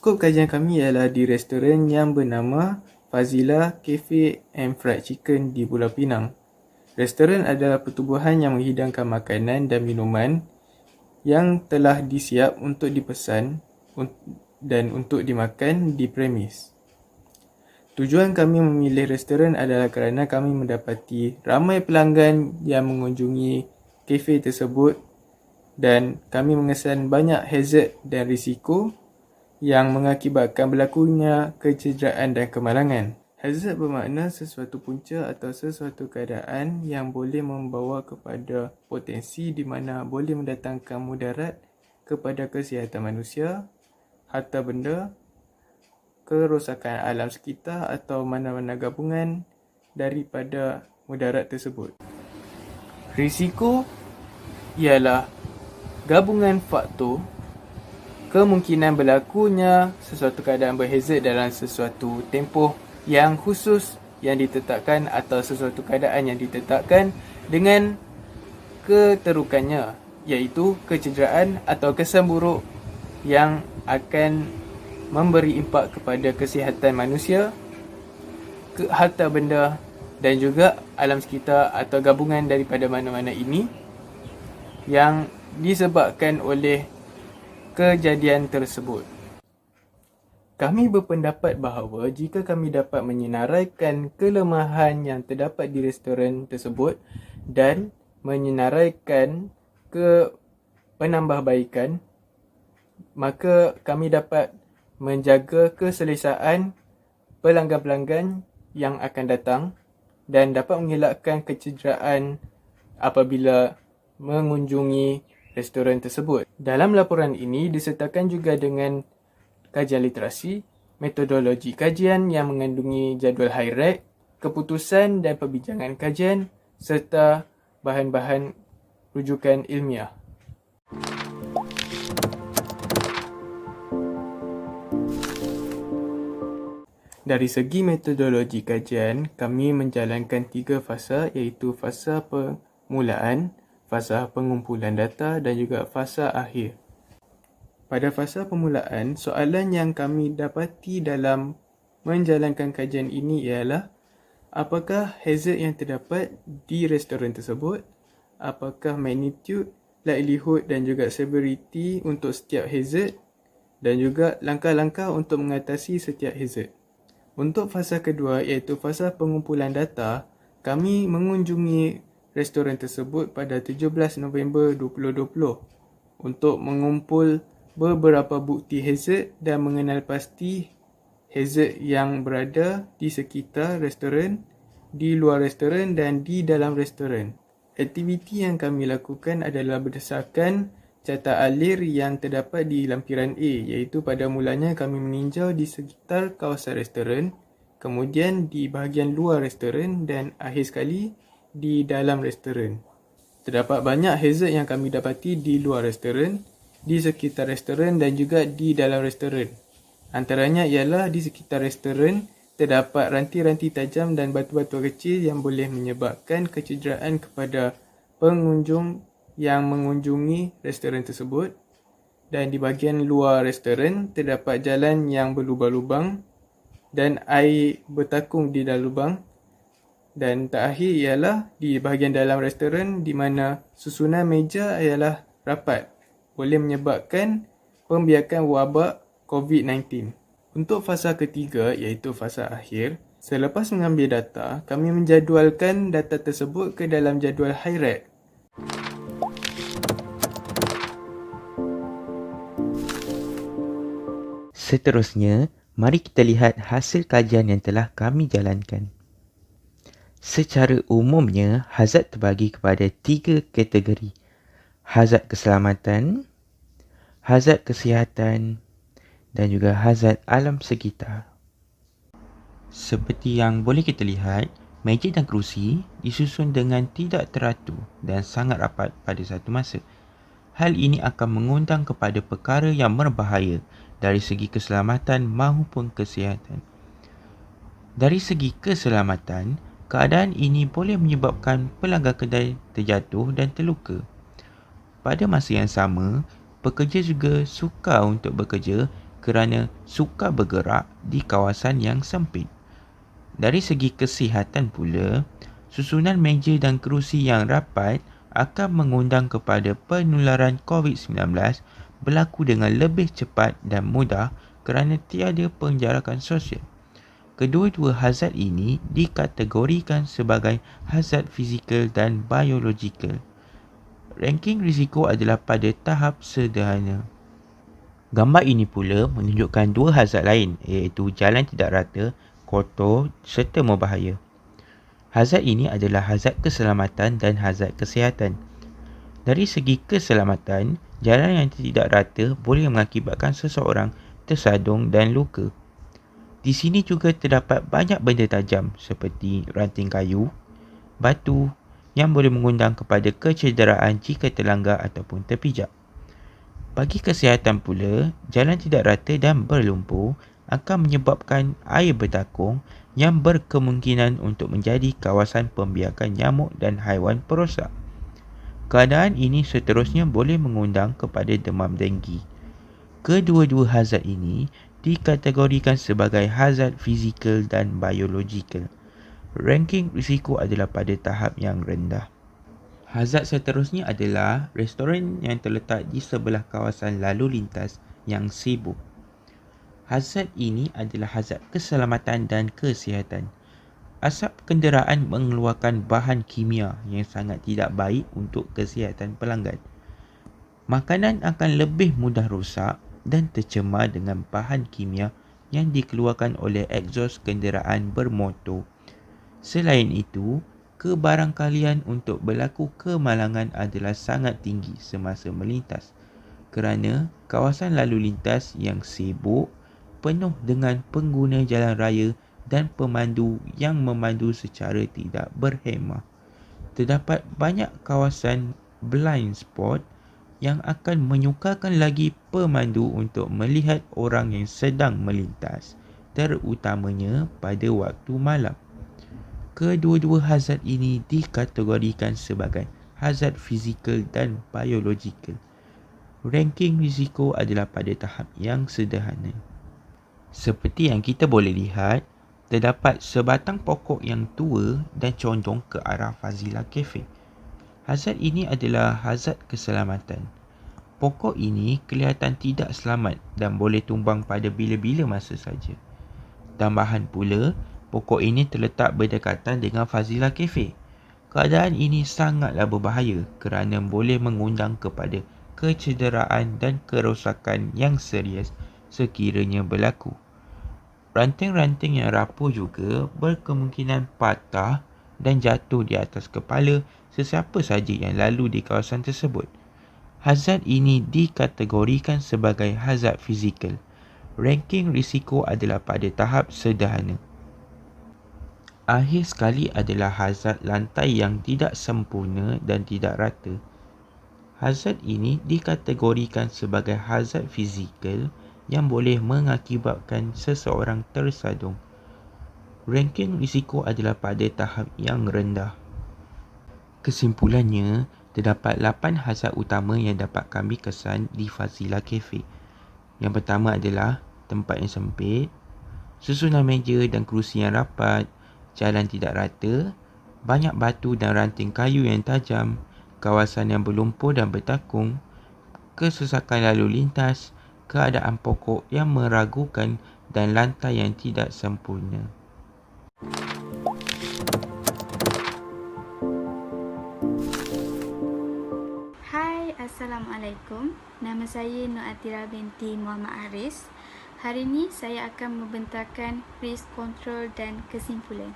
Skop kajian kami ialah di restoran yang bernama Fazila Cafe and Fried Chicken di Pulau Pinang. Restoran adalah pertubuhan yang menghidangkan makanan dan minuman yang telah disiap untuk dipesan dan untuk dimakan di premis. Tujuan kami memilih restoran adalah kerana kami mendapati ramai pelanggan yang mengunjungi kafe tersebut dan kami mengesan banyak hazard dan risiko yang mengakibatkan berlakunya kecederaan dan kemalangan. Hazard bermakna sesuatu punca atau sesuatu keadaan yang boleh membawa kepada potensi di mana boleh mendatangkan mudarat kepada kesihatan manusia, harta benda, kerosakan alam sekitar atau mana-mana gabungan daripada mudarat tersebut. Risiko ialah gabungan faktor kemungkinan berlakunya sesuatu keadaan berhazard dalam sesuatu tempoh yang khusus yang ditetapkan atau sesuatu keadaan yang ditetapkan dengan keterukannya, iaitu kecederaan atau kesan buruk yang akan memberi impak kepada kesihatan manusia, harta benda dan juga alam sekitar atau gabungan daripada mana-mana ini yang disebabkan oleh kejadian tersebut. Kami berpendapat bahawa jika kami dapat menyenaraikan kelemahan yang terdapat di restoran tersebut dan menyenaraikan penambahbaikan, maka kami dapat menjaga keselesaan pelanggan-pelanggan yang akan datang dan dapat mengelakkan kecederaan apabila mengunjungi restoran tersebut. Dalam laporan ini disertakan juga dengan kajian literasi, metodologi kajian yang mengandungi jadual high-rate, keputusan dan perbincangan kajian serta bahan-bahan rujukan ilmiah. Dari segi metodologi kajian, kami menjalankan 3 fasa iaitu fasa permulaan, fasa pengumpulan data dan juga fasa akhir. Pada fasa permulaan, soalan yang kami dapati dalam menjalankan kajian ini ialah apakah hazard yang terdapat di restoran tersebut, apakah magnitude, likelihood dan juga severity untuk setiap hazard dan juga langkah-langkah untuk mengatasi setiap hazard. Untuk fasa kedua iaitu fasa pengumpulan data, kami mengunjungi restoran tersebut pada 17 November 2020 untuk mengumpul beberapa bukti hazard dan mengenal pasti hazard yang berada di sekitar restoran, di luar restoran dan di dalam restoran. Aktiviti yang kami lakukan adalah berdasarkan carta alir yang terdapat di lampiran A, iaitu pada mulanya kami meninjau di sekitar kawasan restoran, kemudian di bahagian luar restoran dan akhir sekali di dalam restoran. Terdapat banyak hazard yang kami dapati di luar restoran, di sekitar restoran dan juga di dalam restoran. Antaranya ialah di sekitar restoran terdapat ranti-ranti tajam dan batu-batu kecil yang boleh menyebabkan kecederaan kepada pengunjung yang mengunjungi restoran tersebut, dan di bahagian luar restoran terdapat jalan yang berlubang-lubang dan air bertakung di dalam lubang, dan terakhir ialah di bahagian dalam restoran di mana susunan meja ialah rapat, boleh menyebabkan pembiakan wabak COVID-19. Untuk fasa ketiga iaitu fasa akhir, selepas mengambil data, kami menjadualkan data tersebut ke dalam jadual high-rate. Seterusnya, mari kita lihat hasil kajian yang telah kami jalankan. Secara umumnya, hazard terbagi kepada 3 kategori. Hazard keselamatan, hazard kesihatan dan juga hazard alam sekitar. Seperti yang boleh kita lihat, meja dan kerusi disusun dengan tidak teratur dan sangat rapat pada satu masa. Hal ini akan mengundang kepada perkara yang berbahaya dari segi keselamatan maupun kesihatan. Dari segi keselamatan, keadaan ini boleh menyebabkan pelanggan kedai terjatuh dan terluka. Pada masa yang sama, pekerja juga sukar untuk bekerja kerana sukar bergerak di kawasan yang sempit. Dari segi kesihatan pula, susunan meja dan kerusi yang rapat akan mengundang kepada penularan COVID-19 berlaku dengan lebih cepat dan mudah kerana tiada penjarakan sosial. Kedua-dua hazard ini dikategorikan sebagai hazard fizikal dan biologikal. Ranking risiko adalah pada tahap sederhana. Gambar ini pula menunjukkan dua hazard lain iaitu jalan tidak rata, kotor serta berbahaya. Hazard ini adalah hazard keselamatan dan hazard kesihatan. Dari segi keselamatan, jalan yang tidak rata boleh mengakibatkan seseorang tersadung dan luka. Di sini juga terdapat banyak benda tajam seperti ranting kayu, batu yang boleh mengundang kepada kecederaan jika terlanggar ataupun terpijak. Bagi kesihatan pula, jalan tidak rata dan berlumpur akan menyebabkan air bertakung yang berkemungkinan untuk menjadi kawasan pembiakan nyamuk dan haiwan perosak. Keadaan ini seterusnya boleh mengundang kepada demam denggi. Kedua-dua hazard ini dikategorikan sebagai hazard fizikal dan biologikal. Ranking risiko adalah pada tahap yang rendah. Hazard seterusnya adalah restoran yang terletak di sebelah kawasan lalu lintas yang sibuk. Hazard ini adalah hazard keselamatan dan kesihatan. Asap kenderaan mengeluarkan bahan kimia yang sangat tidak baik untuk kesihatan pelanggan. Makanan akan lebih mudah rosak dan tercemar dengan bahan kimia yang dikeluarkan oleh egzos kenderaan bermotor. Selain itu, kebarangkalian untuk berlaku kemalangan adalah sangat tinggi semasa melintas kerana kawasan lalu lintas yang sibuk penuh dengan pengguna jalan raya dan pemandu yang memandu secara tidak berhemah. Terdapat banyak kawasan blind spot yang akan menyukarkan lagi pemandu untuk melihat orang yang sedang melintas, terutamanya pada waktu malam. Kedua-dua hazard ini dikategorikan sebagai hazard fizikal dan biologikal. Ranking risiko adalah pada tahap yang sederhana. Seperti yang kita boleh lihat, terdapat sebatang pokok yang tua dan condong ke arah Fazilah Cafe. Hazard ini adalah hazard keselamatan. Pokok ini kelihatan tidak selamat dan boleh tumbang pada bila-bila masa saja. Tambahan pula, pokok ini terletak berdekatan dengan Fazilah Cafe. Keadaan ini sangatlah berbahaya kerana boleh mengundang kepada kecederaan dan kerosakan yang serius sekiranya berlaku. Ranting-ranting yang rapuh juga berkemungkinan patah dan jatuh di atas kepala sesiapa saja yang lalu di kawasan tersebut. Hazard ini dikategorikan sebagai hazard fizikal. Ranking risiko adalah pada tahap sederhana. Akhir sekali adalah hazard lantai yang tidak sempurna dan tidak rata. Hazard ini dikategorikan sebagai hazard fizikal yang boleh mengakibatkan seseorang tersadung. Ranking risiko adalah pada tahap yang rendah. Kesimpulannya, terdapat 8 hazard utama yang dapat kami kesan di Fazilah Cafe. Yang pertama adalah tempat yang sempit, susunan meja dan kerusi yang rapat, jalan tidak rata, banyak batu dan ranting kayu yang tajam, kawasan yang berlumpur dan bertakung, kesesakan lalu lintas, keadaan pokok yang meragukan dan lantai yang tidak sempurna. Hai, Assalamualaikum. Nama saya Nur Atira binti Muhammad Haris. Hari ini saya akan membentangkan risk control dan kesimpulan.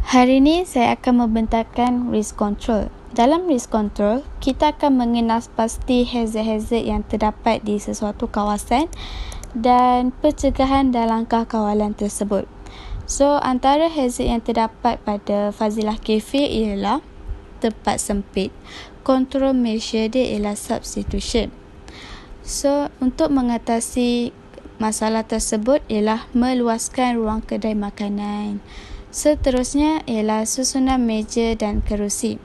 Hari ini saya akan membentangkan risk control. Dalam risk control, kita akan mengenal pasti hazard-hazard yang terdapat di sesuatu kawasan dan pencegahan dan langkah kawalan tersebut. So, antara hazard yang terdapat pada Fazilah Cafe ialah tempat sempit. Control measure dia ialah substitution. So, untuk mengatasi masalah tersebut ialah meluaskan ruang kedai makanan. Seterusnya ialah susunan meja dan kerusi.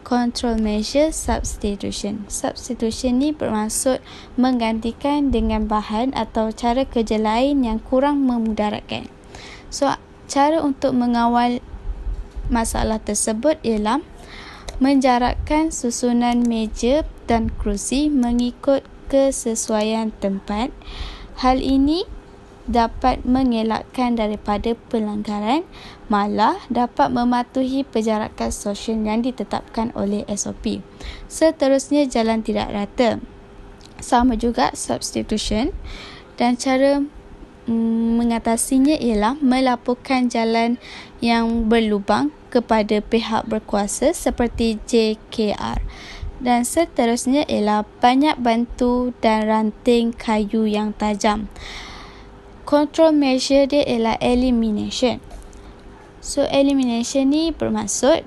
Control measure substitution. Substitution ni bermaksud menggantikan dengan bahan atau cara kerja lain yang kurang memudaratkan. So, cara untuk mengawal masalah tersebut ialah menjarakkan susunan meja dan kerusi mengikut kesesuaian tempat. Hal ini dapat mengelakkan daripada pelanggaran, malah dapat mematuhi penjarakan sosial yang ditetapkan oleh SOP. Seterusnya, jalan tidak rata. Sama juga substitution, dan cara mengatasinya ialah melaporkan jalan yang berlubang kepada pihak berkuasa seperti JKR. Dan seterusnya ialah banyak bantu dan ranting kayu yang tajam. Control measure dia ialah elimination. So, elimination ni bermaksud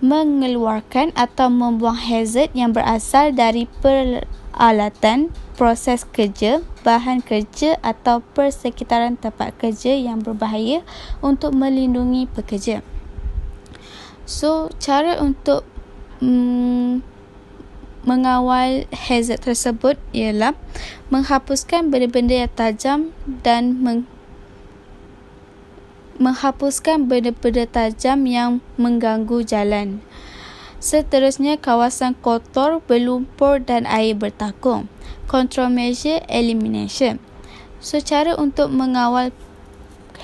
mengeluarkan atau membuang hazard yang berasal dari peralatan, proses kerja, bahan kerja atau persekitaran tempat kerja yang berbahaya untuk melindungi pekerja. So, cara untuk mengawal hazard tersebut ialah menghapuskan benda-benda yang tajam dan menghapuskan benda-benda tajam yang mengganggu jalan. Seterusnya, kawasan kotor, berlumpur dan air bertakung. Control measure elimination. So, cara untuk mengawal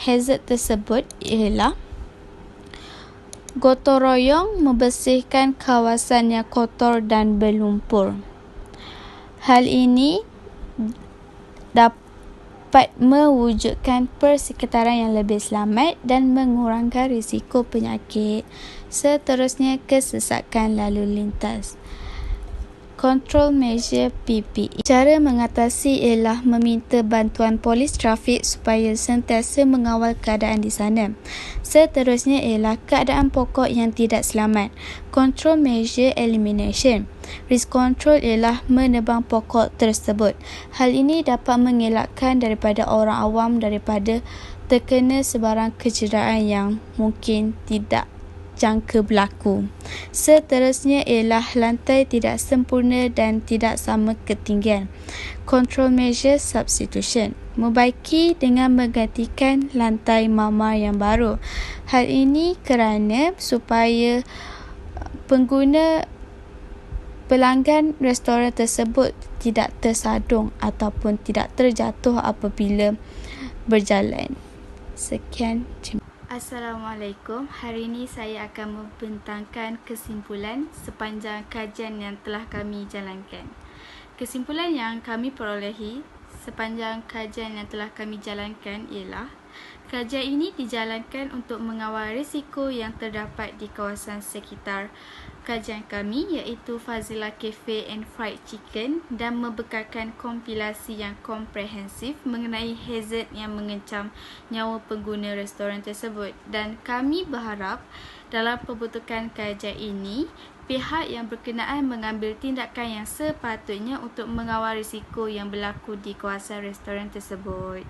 hazard tersebut ialah gotong royong membersihkan kawasan yang kotor dan berlumpur. Hal ini dapat mewujudkan persekitaran yang lebih selamat dan mengurangkan risiko penyakit. Seterusnya, kesesakan lalu lintas. Control measure PPE. Cara mengatasi ialah meminta bantuan polis trafik supaya sentiasa mengawal keadaan di sana. Seterusnya ialah keadaan pokok yang tidak selamat. Control measure elimination. Risk control ialah menebang pokok tersebut. Hal ini dapat mengelakkan daripada orang awam daripada terkena sebarang kecederaan yang mungkin tidak jangka berlaku. Seterusnya ialah lantai tidak sempurna dan tidak sama ketinggian. Control measure substitution. Membaiki dengan menggantikan lantai marmar yang baru. Hal ini kerana supaya pelanggan restoran tersebut tidak tersadung ataupun tidak terjatuh apabila berjalan. Sekian. Assalamualaikum. Hari ini saya akan membentangkan kesimpulan sepanjang kajian yang telah kami jalankan. Kesimpulan yang kami perolehi sepanjang kajian yang telah kami jalankan ialah kajian ini dijalankan untuk mengawal risiko yang terdapat di kawasan sekitar kajian kami iaitu Fazila Cafe and Fried Chicken dan membekalkan kompilasi yang komprehensif mengenai hazard yang mengancam nyawa pengguna restoran tersebut, dan kami berharap dalam pembentukan kajian ini pihak yang berkenaan mengambil tindakan yang sepatutnya untuk mengawal risiko yang berlaku di kawasan restoran tersebut.